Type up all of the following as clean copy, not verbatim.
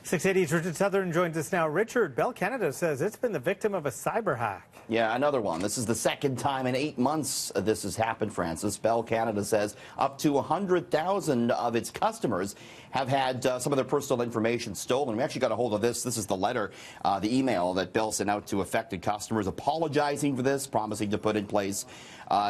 680's Richard Southern joins us now. Richard, Bell Canada says it's been the victim of a cyber hack. Yeah, another one. This is the second time in 8 months this has happened, Francis. Bell Canada says up to 100,000 of its customers have had some of their personal information stolen. We actually got a hold of this. This is the letter, the email that Bell sent out to affected customers apologizing for this, promising to put in place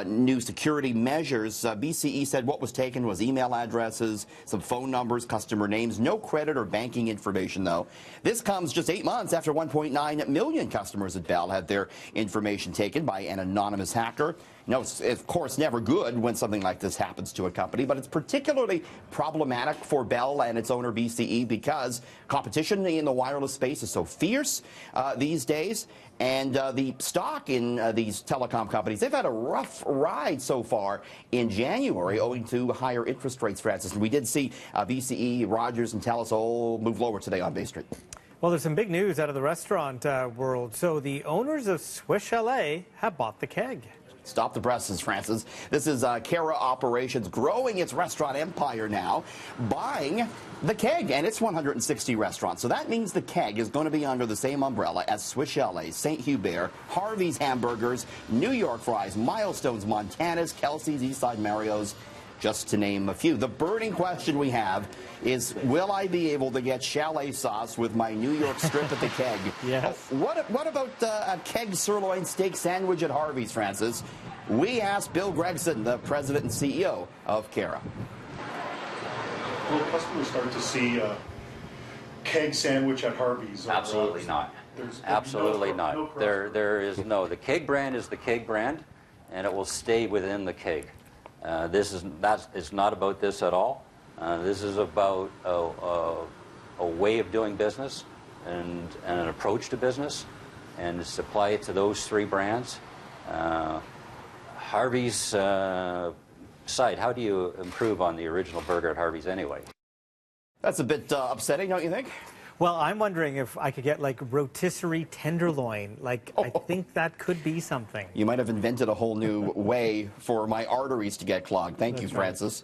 new security measures. BCE said what was taken was email addresses, some phone numbers, customer names, no credit or banking information, though. This comes just 8 months after 1.9 million customers at Bell had their information taken by an anonymous hacker. No, it's of course never good when something like this happens to a company, but it's particularly problematic for Bell and its owner BCE because competition in the wireless space is so fierce these days, and the stock in these telecom companies, they've had a rough ride so far in January owing to higher interest rates, Francis. And we did see BCE, Rogers, and TELUS all move lower today on Bay Street. Well, there's some big news out of the restaurant world. So the owners of Swiss Chalet have bought the keg. Stop the presses, Francis. This is Cara Operations growing its restaurant empire now, buying the keg and its 160 restaurants. So that means the keg is going to be under the same umbrella as Swiss Chalet, St. Hubert, Harvey's Hamburgers, New York Fries, Milestones, Montana's, Kelsey's, Eastside Mario's, just to name a few. The burning question we have is, will I be able to get chalet sauce with my New York strip at the keg? Yes. What about a keg sirloin steak sandwich at Harvey's, Francis? We asked Bill Gregson, the president and CEO of Cara. Will customers start to see a keg sandwich at Harvey's? Absolutely not. Absolutely not. There is no. The keg brand is the keg brand, and it will stay within the keg. It's not about this at all. This is about a way of doing business and an approach to business, and to apply it to those three brands. Harvey's site, how do you improve on the original burger at Harvey's anyway? That's a bit upsetting, don't you think? Well, I'm wondering if I could get like rotisserie tenderloin. Like, I think that could be something. You might have invented a whole new way for my arteries to get clogged. Thank you, Francis.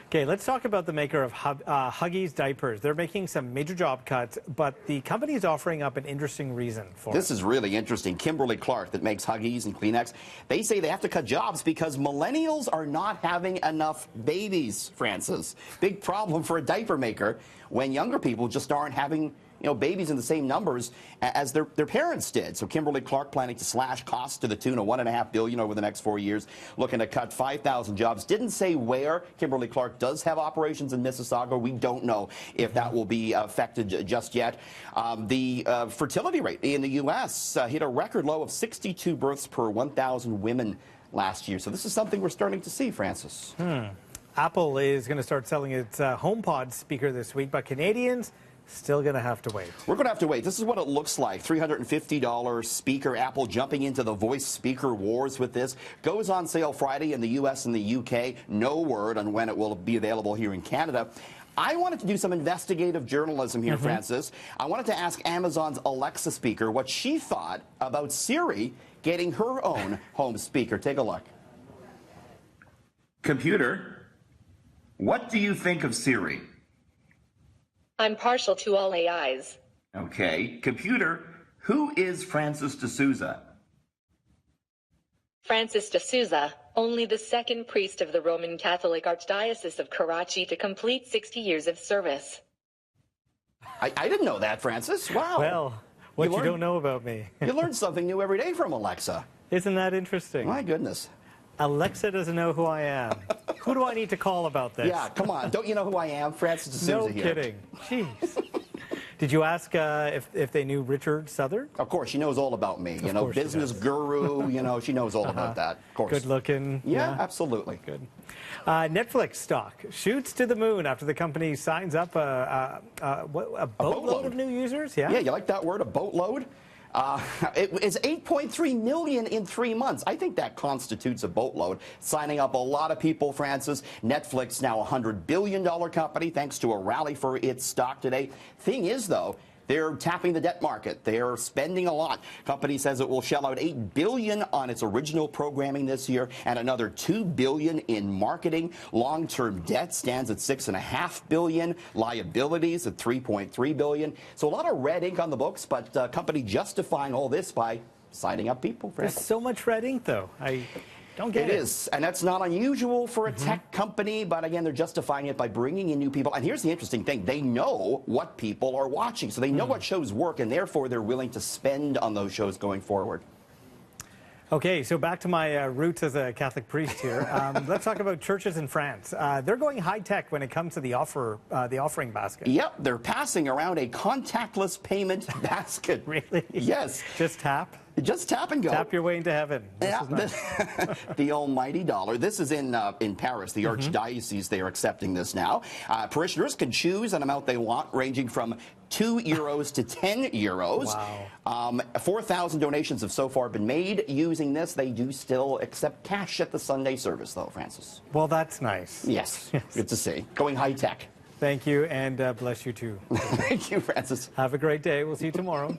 Okay, let's talk about the maker of Huggies diapers. They're making some major job cuts, but the company is offering up an interesting reason for it. This is really interesting. Kimberly Clark, that makes Huggies and Kleenex, they say they have to cut jobs because millennials are not having enough babies, Francis. Big problem for a diaper maker when younger people just aren't having babies in the same numbers as their parents did. So Kimberly Clark planning to slash costs to the tune of $1.5 billion over the next 4 years, looking to cut 5,000 jobs. Didn't say where. Kimberly Clark does have operations in Mississauga. We don't know if that will be affected just yet. The fertility rate in the U.S. Hit a record low of 62 births per 1,000 women last year. So this is something we're starting to see, Francis. Apple is going to start selling its HomePod speaker this week, but Canadians still going to have to wait. We're going to have to wait. This is what it looks like. $350 speaker. Apple jumping into the voice speaker wars with this. Goes on sale Friday in the U.S. and the U.K. No word on when it will be available here in Canada. I wanted to do some investigative journalism here, Francis. I wanted to ask Amazon's Alexa speaker what she thought about Siri getting her own home speaker. Take a look. Computer, what do you think of Siri? I'm partial to all AIs. Okay. Computer, who is Francis D'Souza? Francis D'Souza, only the second priest of the Roman Catholic Archdiocese of Karachi to complete 60 years of service. I didn't know that, Francis. Wow. Well, what you don't know about me. You learn something new every day from Alexa. Isn't that interesting? My goodness. Alexa doesn't know who I am. Who do I need to call about this? Yeah, come on. Don't you know who I am? Francis D'Souza here. No kidding. Jeez. Did you ask if they knew Richard Southern? Of course, she knows all about me. Business guru, she knows all about that. Of course. Good looking. Yeah, absolutely. Good. Netflix stock shoots to the moon after the company signs up a boatload of new users. Yeah, you like that word, a boatload? It is 8.3 million in 3 months. I think that constitutes a boatload. Signing up a lot of people, Francis. Netflix now a $100 billion company thanks to a rally for its stock today. Thing is, though, They're tapping the debt market. They're spending a lot. Company says it will shell out $8 billion on its original programming this year and another $2 billion in marketing. Long-term debt stands at $6.5 billion. Liabilities at $3.3 billion. So a lot of red ink on the books, but company justifying all this by signing up people. There's so much red ink, though. I don't get it. It is, and that's not unusual for a tech company, but again, they're justifying it by bringing in new people. And here's the interesting thing. They know what people are watching, so they know what shows work, and therefore they're willing to spend on those shows going forward. Okay, so back to my roots as a Catholic priest here. Let's talk about churches in France. They're going high-tech when it comes to the offering basket. Yep, they're passing around a contactless payment basket. Really? Yes. Just tap? Just tap and go. Tap your way into heaven. This is nice. The almighty dollar. This is in Paris, the Archdiocese. They are accepting this now. Parishioners can choose an amount they want, ranging from €2 to €10. Wow. 4,000 donations have so far been made using this. They do still accept cash at the Sunday service, though, Francis. Well, that's nice. Yes. Good to see. Going high tech. Thank you, and bless you too. Thank you, Francis. Have a great day. We'll see you tomorrow.